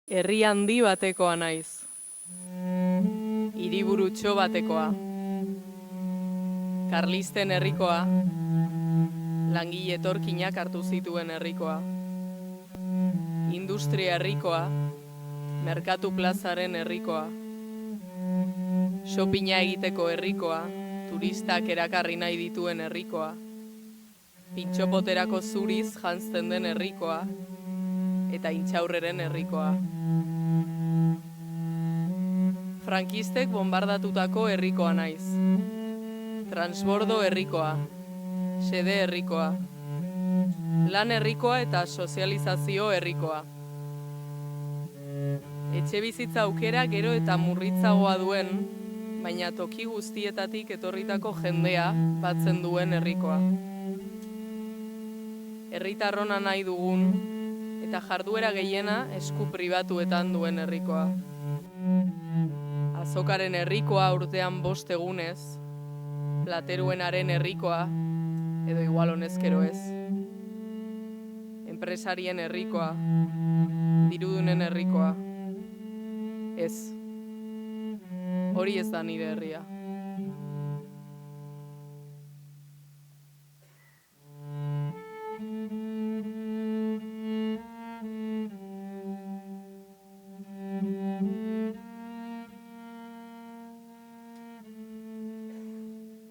Herri handi batekoa naiz. Hiriburutxo batekoa. Karlisten herrikoa. Langile etorkinak hartu zituen herrikoa. Industria herrikoa. Merkatu plazaren herrikoa. Shoppinga egiteko herrikoa. Turistak erakarri nahi dituen herrikoa. Pintxopoterako zuriz janzten den herrikoa. Eta intxaurreren herrikoa. Frankistek bombardatutako herrikoa naiz. Transbordo herrikoa. Xede herrikoa. Lan herrikoa eta sozializazio herrikoa. Etxe bizitza aukera gero eta murritzagoa duen, baina toki guztietatik etorritako jendea batzen duen herrikoa. Herritarrona nahi dugun, eta jarduera gehiena esku pribatuetan duen herrikoa. Azokaren herrikoa urtean 5 egunez, plateruenaren herrikoa, edo igual honezkero ez. Enpresarien herrikoa, dirudunen herrikoa. Ez. Hori ez da nire herria.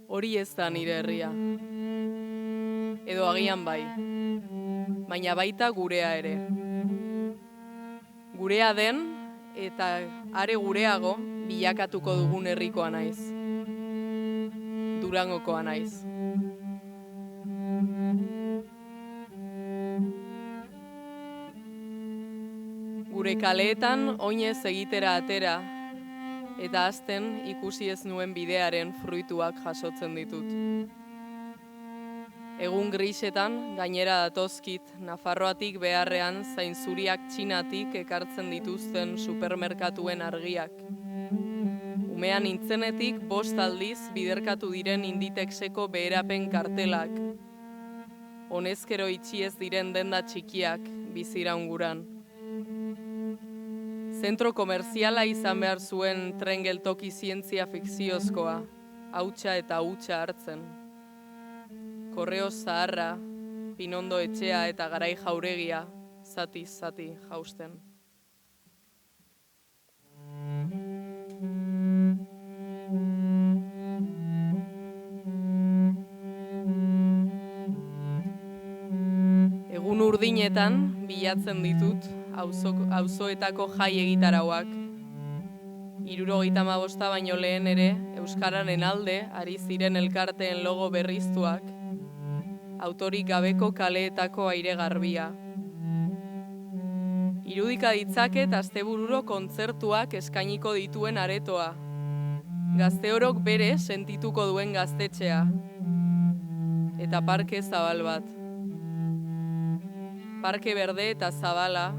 Hori ez da nire herria. Edo agian bai, baina baita gurea ere. Gurea den eta are gureago bilakatuko dugun herrikoa naiz. Durangokoa naiz. Gure kaleetan oinez egitera atera, eta azten ikusi ez nuen bidearen fruituak jasotzen ditut. Egun grisetan gainera datozkit Nafarroatik beharrean zainzuriak Txinatik ekartzen dituzten supermerkatuen argiak. Umean nintzenetik 5 aldiz biderkatu diren Inditexeko beherapen kartelak. Honezkero itxi ez diren denda txikiak biziraunguran. Zentro komerziala izan behar zuen tren geltoki zientzia fikziozkoa, hautsa eta hutsa hartzen. Korreo zaharra, Pinondo etxea eta Garai jauregia, zati jausten. Egun urdinetan bilatzen ditut auzoetako jai egitarauak. 75 baino lehen ere, Euskararen alde ari ziren elkarteen logo berriztuak, autorik gabeko kaleetako aire garbia. Irudika ditzaket astebururo kontzertuak eskainiko dituen aretoa. Gazteorok bere sentituko duen gaztetxea. Eta parke zabal bat. Parke berde eta zabala,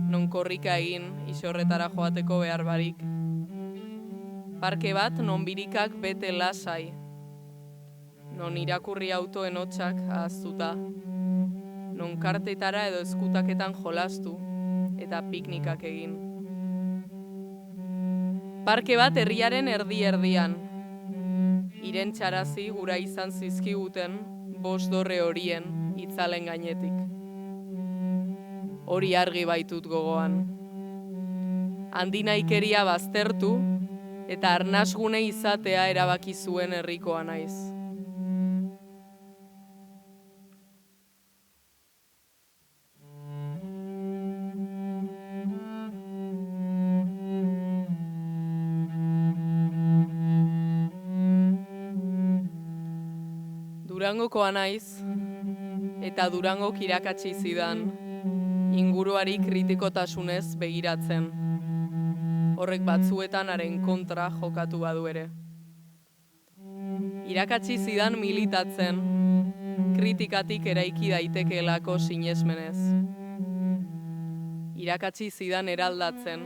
non korrika egin isorretara joateko behar barik. Parke bat non birikak bete lasai, non irakurri autoen hotsak ahaztuta, non kartetara edo eskutaketan jolastu eta piknikak egin. Parke bat herriaren erdi-erdian, irentxarazi gura izan zizkiguten 5 dorre horien itzalen gainetik. Hori argi baitut gogoan. Handinaikeria baztertu eta arnasgune izatea erabaki zuen herrikoa naiz. Durangokoa naiz eta Durangok irakatsi zidan inguruari kritikotasunez begiratzen. Horrek batzuetan haren kontra jokatu badu ere. Irakatsi zidan militatzen, kritikatik eraiki daitekeelako sinesmenez. Irakatsi zidan eraldatzen,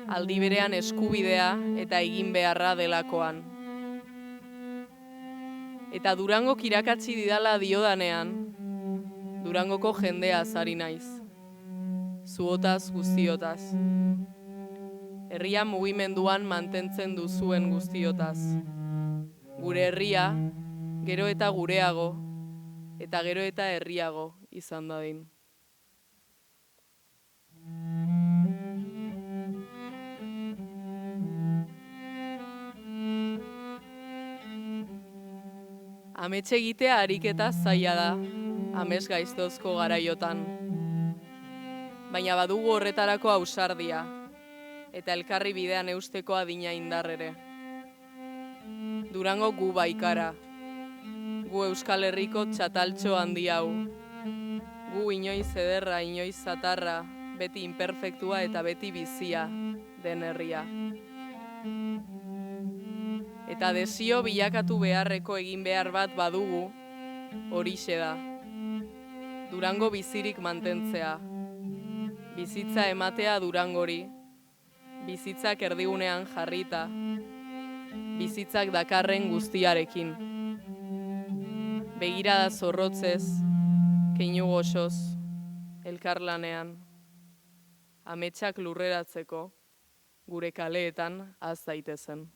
aldi berean eskubidea eta egin beharra delakoan. Eta Durangok irakatsi didala diodanean, Durangoko jendea ari naiz. zuotaz guztiotaz. Herria mugimenduan mantentzen duzuen guztiotaz. Gure herria, gero eta gureago, eta gero eta herriago izan dadin. Amets egitea ariketa zaila da, amets gaiztozko garaiotan. Baina badugu horretarako ausardia, eta elkarri bidean eusteko adina indarrere. Durango gu baikara, gu Euskal Herriko txataltxo handi hau, gu inoiz ederra, inoiz zatarra, beti imperfektua eta beti bizia den herria. Eta desio bilakatu beharreko egin behar bat badugu, horixe da. Durango bizirik mantentzea. Bizitza ematea Durangori, bizitzak erdigunean jarrita, bizitzak dakarren guztiarekin. Begirada zorrotzez, keinu goxoz, elkarlanean, ametsak lurreratzeko, gure kaleetan az daitezen.